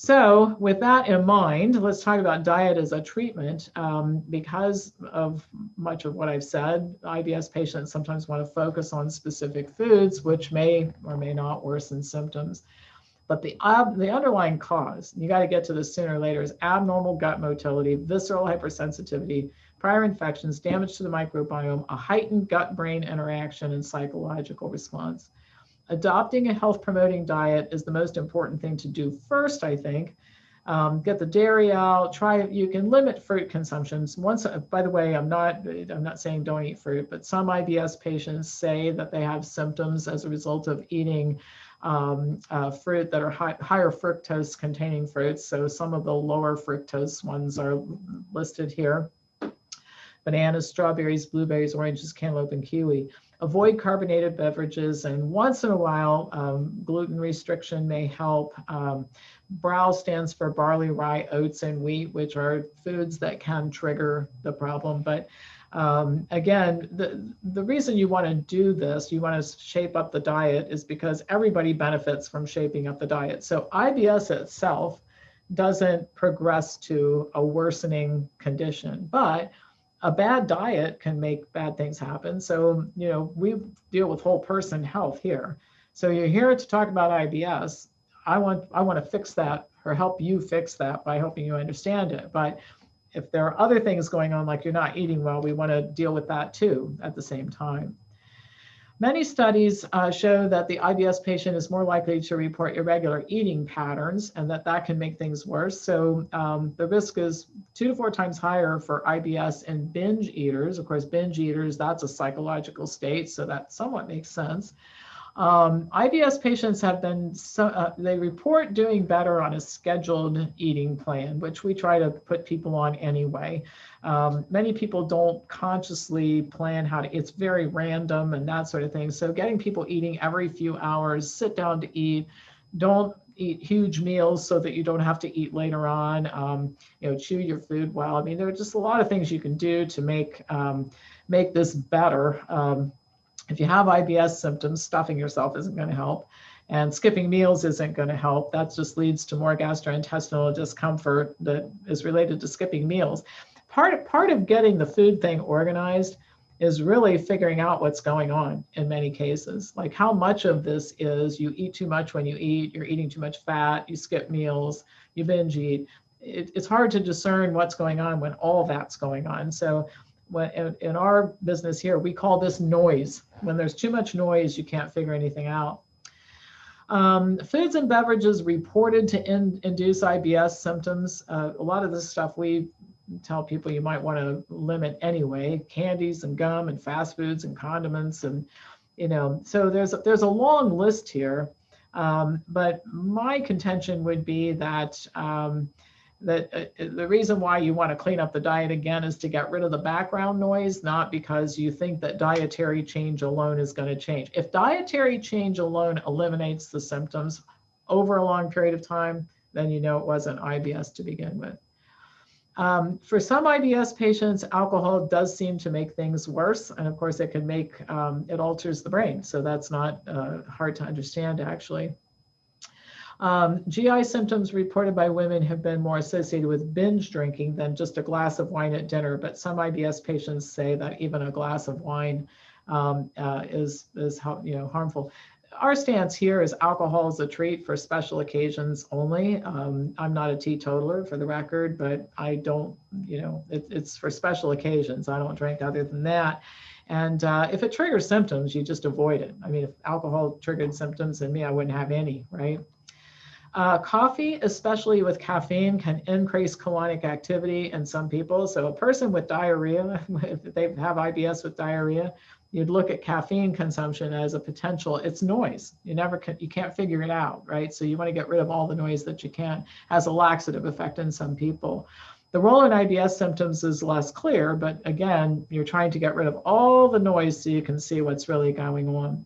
So with that in mind, let's talk about diet as a treatment. Because of much of what I've said, IBS patients sometimes want to focus on specific foods, which may or may not worsen symptoms. But the underlying cause, you got to get to this sooner or later, is abnormal gut motility, visceral hypersensitivity, prior infections, damage to the microbiome, a heightened gut-brain interaction, and psychological response. Adopting a health promoting diet is the most important thing to do first, I think. Get the dairy out, you can limit fruit consumptions. By the way, I'm not saying don't eat fruit, but some IBS patients say that they have symptoms as a result of eating fruit that are higher fructose containing fruits. So some of the lower fructose ones are listed here: bananas, strawberries, blueberries, oranges, cantaloupe, and kiwi. Avoid carbonated beverages, and once in a while, gluten restriction may help. BROW stands for barley, rye, oats, and wheat, which are foods that can trigger the problem. But again, the reason you want to do this, you want to shape up the diet, is because everybody benefits from shaping up the diet. So IBS itself doesn't progress to a worsening condition, but a bad diet can make bad things happen. So, we deal with whole person health here. So you're here to talk about IBS. I want to fix that, or help you fix that by helping you understand it. But if there are other things going on, like you're not eating well, we want to deal with that too at the same time. Many studies show that the IBS patient is more likely to report irregular eating patterns, and that can make things worse. So the risk is 2 to 4 times higher for IBS in binge eaters. Of course, binge eaters, that's a psychological state, so that somewhat makes sense. IBS patients they report doing better on a scheduled eating plan, which we try to put people on anyway. Many people don't consciously plan it's very random and that sort of thing. So getting people eating every few hours, sit down to eat, don't eat huge meals so that you don't have to eat later on, chew your food well. I mean, there are just a lot of things you can do to make this better. If you have IBS symptoms, stuffing yourself isn't going to help, and skipping meals isn't going to help. That just leads to more gastrointestinal discomfort that is related to skipping meals. Part of getting the food thing organized is really figuring out what's going on in many cases. Like, how much of this is you eat too much when you eat, you're eating too much fat, you skip meals, you binge eat. It's hard to discern what's going on when all that's going on. So in our business here, we call this noise. When there's too much noise, you can't figure anything out. Foods and beverages reported to induce IBS symptoms. A lot of this stuff we tell people you might want to limit anyway: candies and gum and fast foods and condiments, and so there's a long list here. But my contention would be that the reason why you want to clean up the diet again is to get rid of the background noise, not because you think that dietary change alone is going to change. If dietary change alone eliminates the symptoms over a long period of time, then it wasn't IBS to begin with. For some IBS patients, alcohol does seem to make things worse. And of course, it can it alters the brain. So that's not hard to understand, actually. GI symptoms reported by women have been more associated with binge drinking than just a glass of wine at dinner, but some IBS patients say that even a glass of wine is harmful. Our stance here is alcohol is a treat for special occasions only. I'm not a teetotaler, for the record, but I don't, it's for special occasions. I don't drink other than that. And if it triggers symptoms, you just avoid it. I mean, if alcohol triggered symptoms in me, I wouldn't have any, right? Coffee, especially with caffeine, can increase colonic activity in some people. So a person with diarrhea, if they have IBS with diarrhea, you'd look at caffeine consumption as a potential. It's noise. You can't figure it out, right? So you want to get rid of all the noise that you can. Has a laxative effect in some people. The role in IBS symptoms is less clear, but again, you're trying to get rid of all the noise so you can see what's really going on.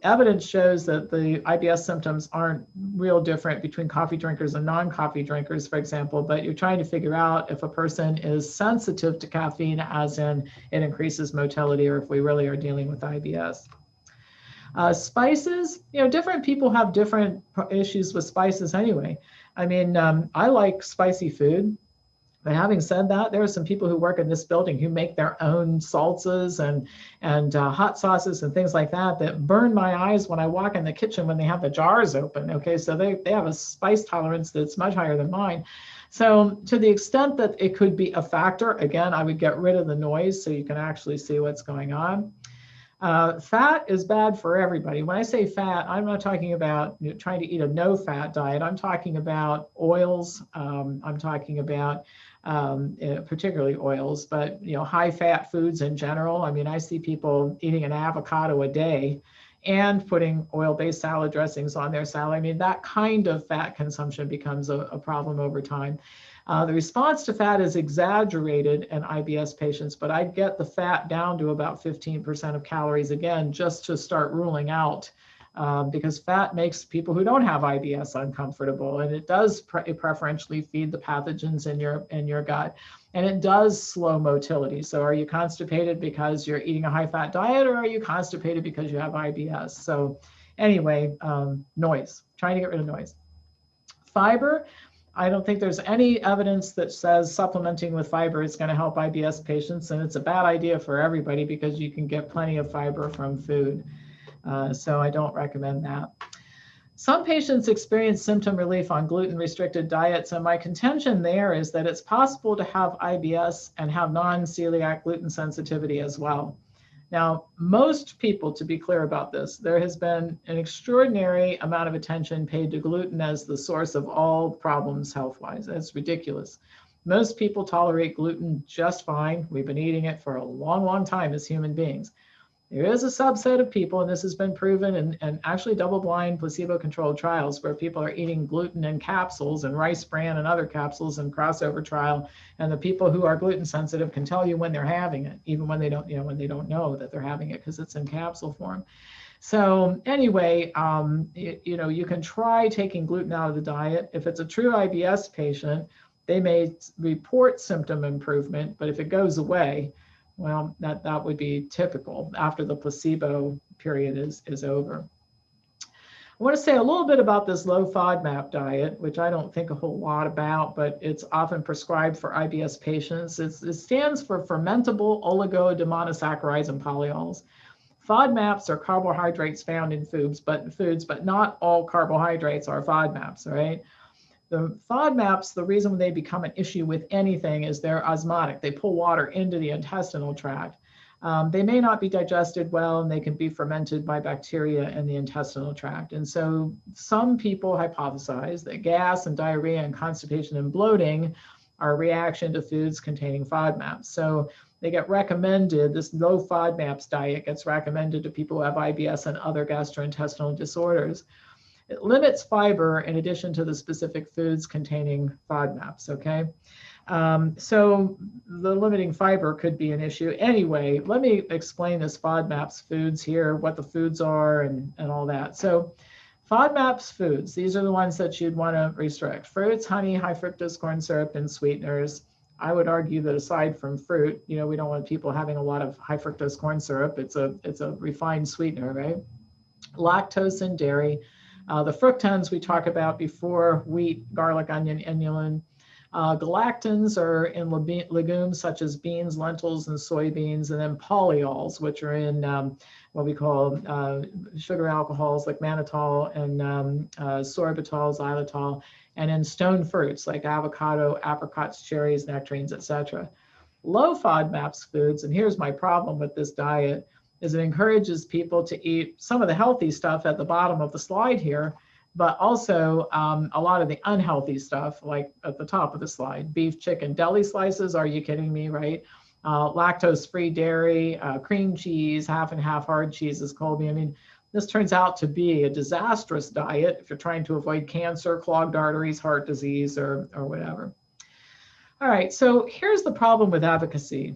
Evidence shows that the IBS symptoms aren't real different between coffee drinkers and non-coffee drinkers, for example, but you're trying to figure out if a person is sensitive to caffeine, as in it increases motility, or if we really are dealing with IBS. Spices, different people have different issues with spices anyway. I mean, I like spicy food. But having said that, there are some people who work in this building who make their own salsas and hot sauces and things like that that burn my eyes when I walk in the kitchen when they have the jars open. Okay, so they have a spice tolerance that's much higher than mine. So to the extent that it could be a factor, again, I would get rid of the noise so you can actually see what's going on. Fat is bad for everybody. When I say fat, I'm not talking about trying to eat a no-fat diet. I'm talking about oils. I'm talking about particularly oils, but high-fat foods in general. I mean, I see people eating an avocado a day and putting oil-based salad dressings on their salad. I mean, that kind of fat consumption becomes a problem over time. The response to fat is exaggerated in IBS patients, but I'd get the fat down to about 15% of calories again, just to start ruling out, because fat makes people who don't have IBS uncomfortable, and it does preferentially feed the pathogens in your gut, and it does slow motility. So are you constipated because you're eating a high-fat diet, or are you constipated because you have IBS? So anyway, noise, trying to get rid of noise. Fiber. I don't think there's any evidence that says supplementing with fiber is going to help IBS patients, and it's a bad idea for everybody because you can get plenty of fiber from food. So I don't recommend that. Some patients experience symptom relief on gluten-restricted diets, and my contention there is that it's possible to have IBS and have non-celiac gluten sensitivity as well. Now, most people, to be clear about this, there has been an extraordinary amount of attention paid to gluten as the source of all problems health-wise. It's ridiculous. Most people tolerate gluten just fine. We've been eating it for a long, long time as human beings. There is a subset of people, and this has been proven in actually double-blind placebo-controlled trials, where people are eating gluten in capsules and rice bran and other capsules in crossover trial, and the people who are gluten sensitive can tell you when they're having it, even when they don't, when they don't know that they're having it because it's in capsule form. So anyway, you can try taking gluten out of the diet. If it's a true IBS patient, they may report symptom improvement, but if it goes away, well, that would be typical after the placebo period is over. I want to say a little bit about this low FODMAP diet, which I don't think a whole lot about, but it's often prescribed for IBS patients. It stands for fermentable oligomonosaccharides and polyols. FODMAPs are carbohydrates found in foods, but not all carbohydrates are FODMAPs, right? The FODMAPs, the reason they become an issue with anything is they're osmotic. They pull water into the intestinal tract. They may not be digested well, and they can be fermented by bacteria in the intestinal tract. And so some people hypothesize that gas and diarrhea and constipation and bloating are a reaction to foods containing FODMAPs. So they get recommended, this low FODMAPs diet gets recommended to people who have IBS and other gastrointestinal disorders. It limits fiber in addition to the specific foods containing FODMAPs, okay? So the limiting fiber could be an issue. Anyway, let me explain this FODMAPs foods here, what the foods are and all that. So FODMAPs foods, these are the ones that you'd want to restrict. Fruits, honey, high fructose corn syrup, and sweeteners. I would argue that aside from fruit, we don't want people having a lot of high fructose corn syrup. It's a refined sweetener, right? Lactose and dairy. The fructans we talked about before: wheat, garlic, onion, inulin. Galactans are in legumes such as beans, lentils, and soybeans, and then polyols, which are in what we call sugar alcohols like mannitol and sorbitol, xylitol, and in stone fruits like avocado, apricots, cherries, nectarines, etc. Low FODMAPs foods, and here's my problem with this diet, is it encourages people to eat some of the healthy stuff at the bottom of the slide here, but also a lot of the unhealthy stuff, like at the top of the slide: beef, chicken, deli slices. Are you kidding me, right? Lactose-free dairy, cream cheese, half and half hard cheeses, Colby. I mean, this turns out to be a disastrous diet if you're trying to avoid cancer, clogged arteries, heart disease, or whatever. All right, so here's the problem with Efficacy.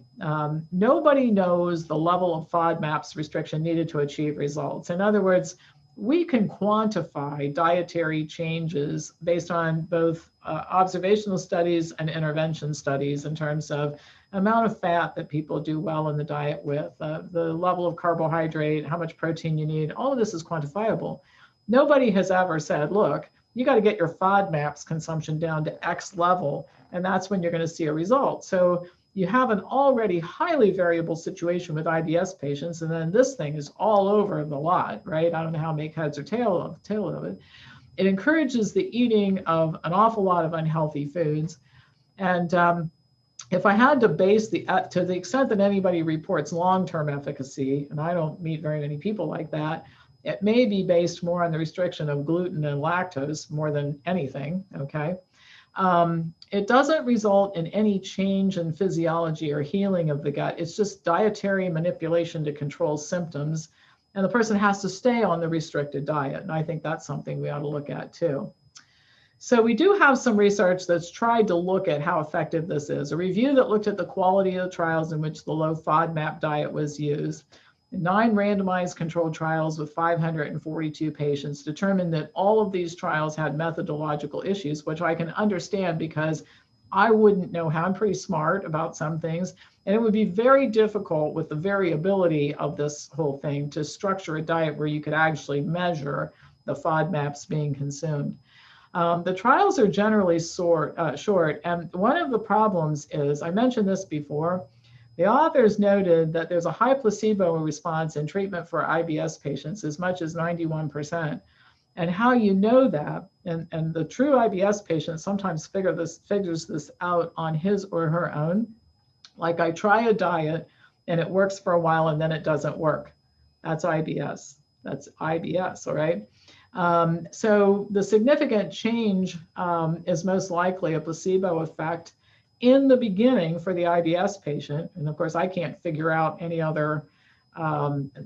Nobody knows the level of FODMAPs restriction needed to achieve results. In other words, we can quantify dietary changes based on both observational studies and intervention studies in terms of amount of fat that people do well in the diet with, the level of carbohydrate, how much protein you need, all of this is quantifiable. Nobody has ever said, look, you got to get your FODMAPs consumption down to X level, and that's when you're going to see a result. So you have an already highly variable situation with IBS patients, and then this thing is all over the lot, right? I don't know how to make heads or tail of it. It encourages the eating of an awful lot of unhealthy foods. And if I had to base to the extent that anybody reports long-term efficacy, and I don't meet very many people like that, it may be based more on the restriction of gluten and lactose more than anything, okay? It doesn't result in any change in physiology or healing of the gut. It's just dietary manipulation to control symptoms, and the person has to stay on the restricted diet. And I think that's something we ought to look at too. So we do have some research that's tried to look at how effective this is. A review that looked at the quality of the trials in which the low FODMAP diet was used. 9 randomized controlled trials with 542 patients determined that all of these trials had methodological issues, which I can understand because I wouldn't know how. I'm pretty smart about some things, and it would be very difficult with the variability of this whole thing to structure a diet where you could actually measure the FODMAPs being consumed. The trials are generally short, and one of the problems is, I mentioned this before, the authors noted that there's a high placebo response in treatment for IBS patients, as much as 91%. And how you know that, and the true IBS patient sometimes figures this out on his or her own. Like, I try a diet and it works for a while and then it doesn't work. That's IBS. That's IBS, all right? So the significant change is most likely a placebo effect in the beginning for the IBS patient. And of course, I can't figure out any other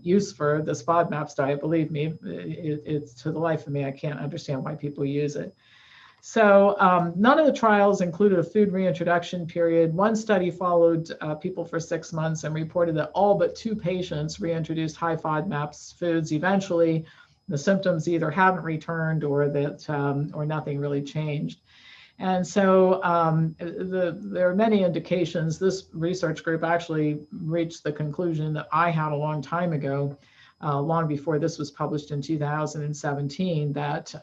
use for this FODMAPs diet. Believe me, it's to the life of me, I can't understand why people use it. So none of the trials included a food reintroduction period. One study followed people for 6 months and reported that all but 2 patients reintroduced high FODMAPs foods eventually. The symptoms either haven't returned or that or nothing really changed. And so there are many indications. This research group actually reached the conclusion that I had a long time ago, long before this was published in 2017, that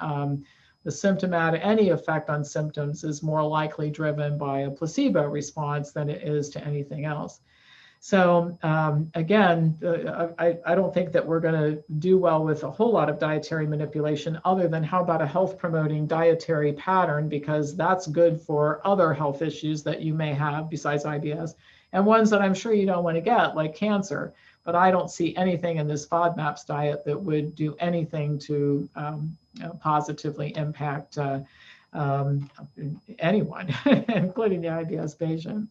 any effect on symptoms is more likely driven by a placebo response than it is to anything else. So again, I don't think that we're going to do well with a whole lot of dietary manipulation, other than how about a health promoting dietary pattern, because that's good for other health issues that you may have besides IBS, and ones that I'm sure you don't want to get, like cancer. But I don't see anything in this FODMAPs diet that would do anything to positively impact anyone, including the IBS patient.